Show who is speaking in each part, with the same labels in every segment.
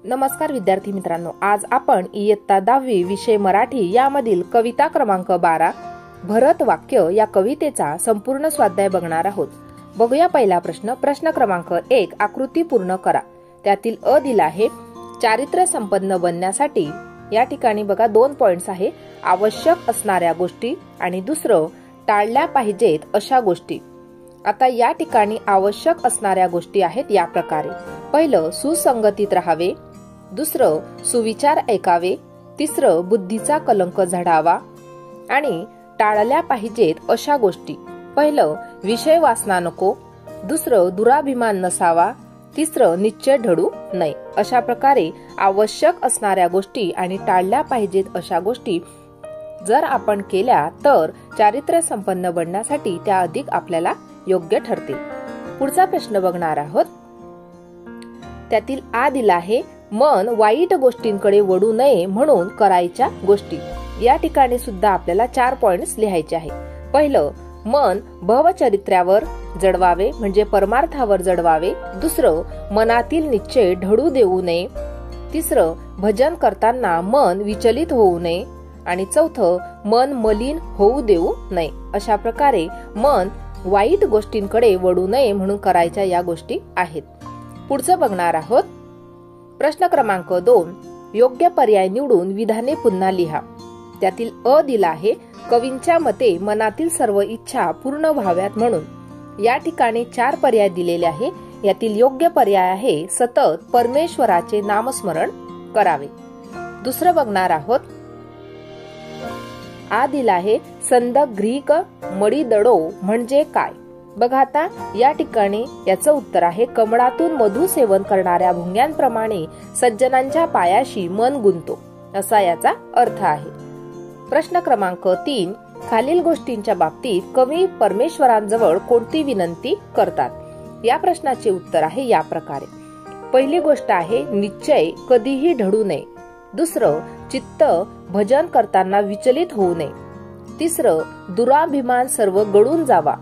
Speaker 1: नमस्कार विद्यार्थी मित्रांनो, आज आपण इयत्ता 10वी विषय मराठी यामधील कविता क्रमांक 12 भरत वाक्य या कवितेचा संपूर्ण स्वाध्याय बघणार आहोत। बघूया पहिला प्रश्न। प्रश्न क्रमांक 1, आकृती पूर्ण करा। त्यातील अ दिला आहे चारित्र्य संपन्न बनण्यासाठी या ठिकाणी बघा 2 पॉइंट्स आहे, आवश्यक असणाऱ्या गोष्टी आणि दुसरं टाळल्या पाहिजेत अशा गोष्टी। आता या ठिकाणी आवश्यक असणाऱ्या गोष्टी आहेत या प्रकारे। पहिलं सुसंगतीत राहावे, दुसरं सुविचार ऐकावे, तिसरं बुद्धीचा कलंक झाडावा आणि टाळल्या पाहिजेत अशा गोष्टी। पहिलं विषय वासना नको, दुसरं दुराभिमान नसावा, तिसरं निश्चय ढळू नये। अशा प्रकारे आवश्यक असणाऱ्या गोष्टी आणि टाळल्या पाहिजेत अशा गोष्टी जर आपण केल्या तर चारित्र्य संपन्न बनण्यासाठी त्या अधिक आपल्याला योग्य ठरतील। पुढचा प्रश्न बघणार आहोत। त्यातील आ दिला आहे मन वाईट गोष्टींकडे वळू नये म्हणून करायच्या गोष्टी। या ठिकाणी सुद्धा आपल्याला 4 पॉइंट्स लिहायचे आहे। पहिलं मन भवचरित्र्यावर जडवावे म्हणजे परमार्थावर जडवावे, दुसरं मनातील निश्चय ढळू देऊ नये, तिसरं भजन करताना मन विचलित होऊ नये आणि चौथं मन मलिन होऊ देऊ नये। अशा प्रकारे मन वाईट गोष्टींकडे वळू नये म्हणून करायच्या या गोष्टी आहेत। पुढचं बघणार आहोत। प्रश्न क्रमांक 2, योग्य पर्याय निवडून विधाने पुन्हा लिहा। त्यातील अ दिला आहे कवींच्या मते मनातील सर्व इच्छा पूर्ण व्हाव्यात म्हणून। या ठिकाणी 4 पर्याय दिलेले आहे। यातील योग्य पर्याय आहे सतत परमेश्वराचे नामस्मरण करावे। दुसरं बघणार आहोत। आ दिला आहे संद ग्रीक मडीदडो म्हणजे काय। बघा आता या ठिकाणी याचं उत्तर आहे कमळातून मधु सेवन करणाऱ्या भुंग्यांप्रमाणे सज्जनांच्या पायाशी मन गुंतो, असा याचा अर्थ आहे। प्रश्न क्रमांक 3, खालील गोष्टींच्या बाबतीत कवी परमेश्वरांजवळ कोणती विनंती करतात। या प्रश्नाचे उत्तर आहे या प्रकारे। पहिली गोष्ट आहे निश्चय कधीही ढळू नये, दुसरं चित्त भजन करताना विचलित होऊ नये, तिसरं दुराभिमान सर्व गळून जावा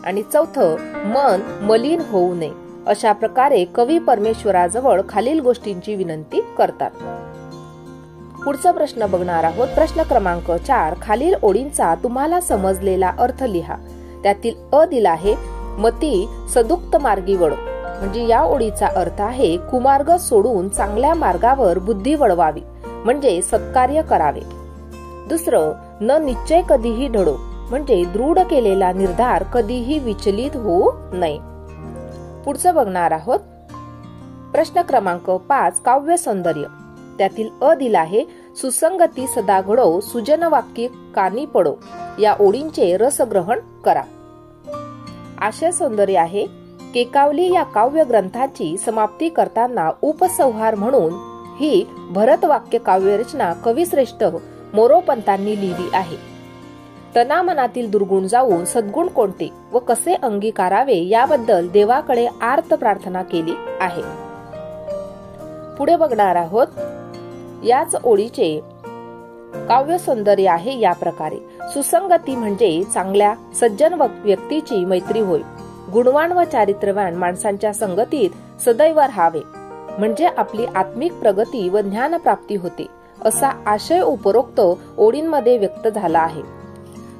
Speaker 1: आणि चौथं मन मलिन होऊ नये। अशा प्रकारे कवी परमेश्वराजवळ खालील गोष्टींची विनंती करतात। पुढचा प्रश्न बघणार आहोत। प्रश्न क्रमांक 4, खालील ओळींचा तुम्हाला समजलेला अर्थ लिहा। त्यातील अ दिला आहे मती सदुक्त मार्गी वळो म्हणजे या ओळीचा अर्थ आहे कुमार्ग सोडून चांगल्या मार्गावर बुद्धी वळवावी म्हणजे सत्कार्य करावे। दुसरं न निश्चय कधीही ढळो म्हणजे दृढ केलेला निर्धार कधीही विचलित होऊ नये। पुढचं बघणार आहोत। प्रश्न क्रमांक 5, काव्य सौंदर्य। त्यातील अ दिला आहे सुसंगती सदा घडो सुजन वाक्य कानी पडो, या ओळींचे रसग्रहण करा। आशय सौंदर्य आहे केकावली या काव्य ग्रंथाची समाप्ती करताना उपसंहार म्हणून ही भरत वाक्य काव्यरचना कविश्रेष्ठ मोरोपंतांनी लिहिली आहे। तनामनातील दुर्गुण जाऊन सद्गुण कोणते व कसे अंगीकारावे याबद्दल देवाकडे आर्त प्रार्थना केली आहे। पुढे बघणार आहोत। याच ओळीचे काव्य सौंदर्य आहे या प्रकारे। सुसंगती म्हणजे चांगल्या सज्जन व्यक्तीची मैत्री होय। गुणवान व चारित्र्यवान माणसांच्या संगतीत सदैव राहावे म्हणजे आपली आत्मिक प्रगती व ज्ञान प्राप्ती होते, असा आशय उपरोक्त ओळींमध्ये व्यक्त झाला आहे।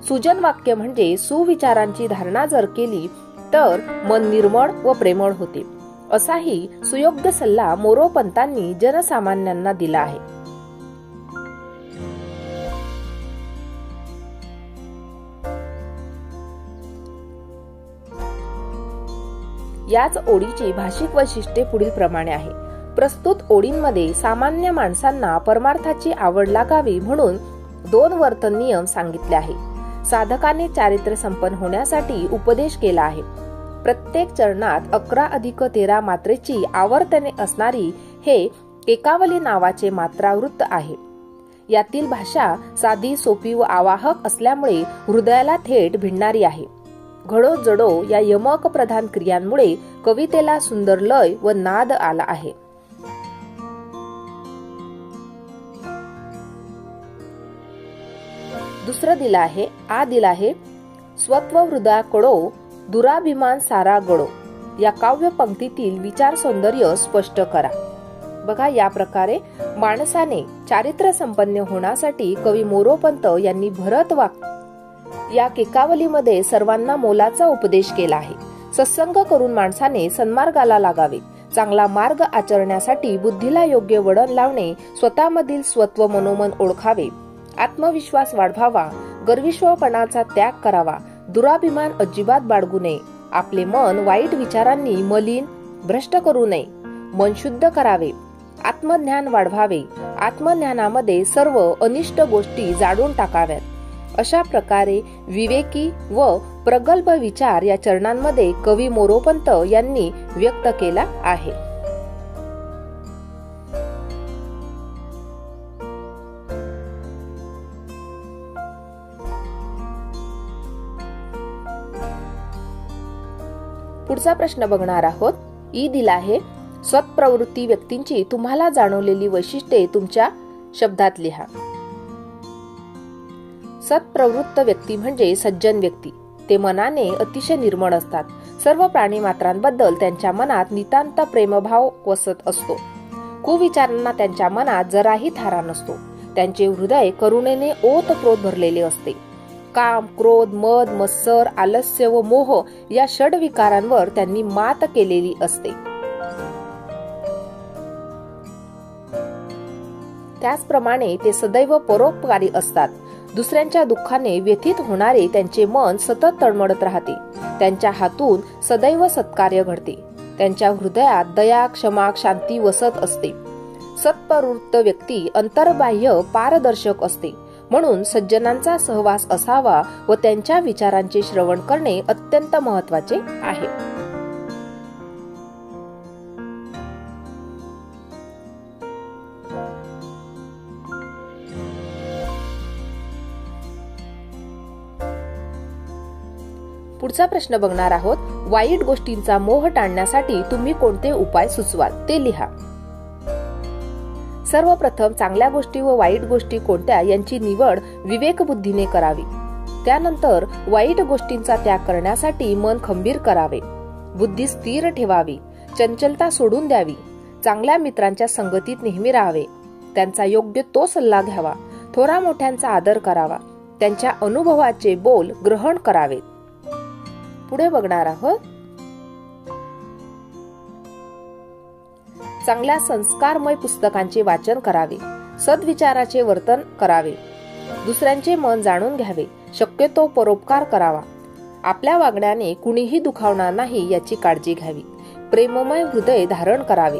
Speaker 1: सुजन वाक्य म्हणजे सुविचारांची धारणा जर केली तर मन निर्मळ व प्रेमळ होते, असाही सुयोग्य सल्ला मोरोपंतांनी जनसामान्यांना दिला आहे। याच ओळीची भाषिक वैशिष्ट्ये पुढील प्रमाणे आहे। प्रस्तुत ओळींमध्ये सामान्य माणसांना परमार्थाची आवड लागावी म्हणून 2 वर्तन नियम सांगितले आहे। साधकाने चारित्र्य संपन्न होण्यासाठी उपदेश केला आहे। प्रत्येक चरणात 11+13 मात्रेची आवर्तने असणारी हे केकावली नावाचे मात्रावृत्त आहे। यातील भाषा साधी सोपी व आवाहक असल्यामुळे हृदयाला थेट भिडणारी आहे। घडो जडो या यमक प्रधान क्रियांमुळे कवितेला सुंदर लय व नाद आला आहे। दुसरं दिला आहे आ दिला आहे स्वत्व हृदया कडो दुराभिमान सारा गडो, या काव्य पंक्तीतील विचार सौंदर्य स्पष्ट करा। बघा, या प्रकारे माणसाने चारित्र्य संपन्न होण्यासाठी कवी मोरोपंत यांनी भरत या केकावलीमध्ये सर्वांना मोलाचा उपदेश केला आहे. सत्संग करून माणसाने सन्मार्गाला लागावे, चांगला मार्ग आचरण्यासाठी बुद्धीला योग्य वळण लावणे, स्वतःमधील स्वत्व मनोमन ओळखावे, आत्मविश्वास वाढवावा, गर्विष्ठपणाचा त्याग करावा, दुराभिमान अजिबात बाळगू नये, आपले मन वाईट विचारांनी मलिन भ्रष्ट करू नये, मन शुद्ध करावे, आत्मज्ञान वाढवावे, आत्मज्ञानामध्ये सर्व अनिष्ट गोष्टी जाळून टाकाव्यात. अशा प्रकारे विवेकी व प्रगल्भ विचार या चरणांमध्ये कवी मोरोपंत यांनी व्यक्त केला आहे. पुढचा प्रश्न बघणार आहोत. ई दिला आहे, सत्प्रवृत्ती व्यक्तींची तुम्हाला जाणवलेली वैशिष्ट्ये तुमच्या शब्दात लिहा. सत्प्रवृत्त व्यक्ती म्हणजे सज्जन व्यक्ती. ते मनाने अतिशय निर्मळ असतात. सर्व प्राणी मात्रांबद्दल त्यांच्या मनात नितांत प्रेमभाव वसत असतो. कुविचारांना त्यांच्या मनात जराही थारा नसतो. त्यांचे हृदय करुणेने ओतप्रोत भरलेले असते. काम, क्रोध, मद, मत्सर, आलस्य व मोह या षड विकारांवर त्यांनी मात केलेली असते. त्याचप्रमाणे ते सदैव परोपकारी असतात. दुसऱ्यांच्या दुःखाने व्यथित होणारे त्यांचे मन सतत तळमळत राहते. त्यांच्या हातून सदैव सत्कार्य घडते. त्यांच्या हृदयात दया, क्षमा, शांती वसत असते. सत्प्रवृत्त व्यक्ती अंतर्बाह्य पारदर्शक असते. म्हणून सज्जनांचा सहवास असावा व त्यांच्या विचारांचे श्रवण करणे अत्यंत महत्त्वाचे आहे. पुढचा प्रश्न बघणार आहोत. वाईट गोष्टींचा मोह टाळण्यासाठी तुम्ही कोणते उपाय सुचवाल ते लिहा. सर्वप्रथम चांगल्या गोष्टी व वाईट गोष्टी कोणत्या यांची निवड विवेकबुद्धीने करावी. त्यानंतर वाईट गोष्टींचा त्याग करण्यासाठी मन खंबीर करावे, बुद्धी स्थिर ठेवावी, चंचलता सोडून द्यावी, चांगल्या मित्रांच्या संगतीत नेहमी राहावे, त्यांचा योग्य तो सल्ला घ्यावा, थोरा मोठ्यांचा आदर करावा, त्यांच्या अनुभवाचे बोल ग्रहण करावे. पुढे बघणार आहोत. चांगल्या संस्कारमय पुस्तकांचे वाचन करावे, सद्विचाराचे वर्तन करावे, दुसऱ्यांचे मन जाणून घ्यावे, शक्यतो परोपकार करावा, आपल्या वागण्याने कुणीही दुखावणार नाही याची काळजी घ्यावी, प्रेममय हृदय धारण करावे,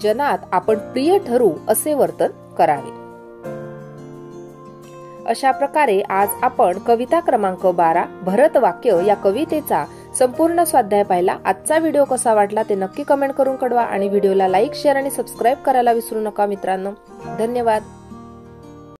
Speaker 1: जनात आपण प्रिय ठरू असे वर्तन करावे. अशा प्रकारे आज आपण कविता क्रमांक 12 भरत वाक्य या कवितेचा संपूर्ण स्वाध्याय पाहिला. आजचा व्हिडिओ कसा वाटला ते नक्की कमेंट करून कळवा आणि व्हिडिओला लाईक, शेअर आणि सबस्क्राईब करायला विसरू नका मित्रांनो. धन्यवाद.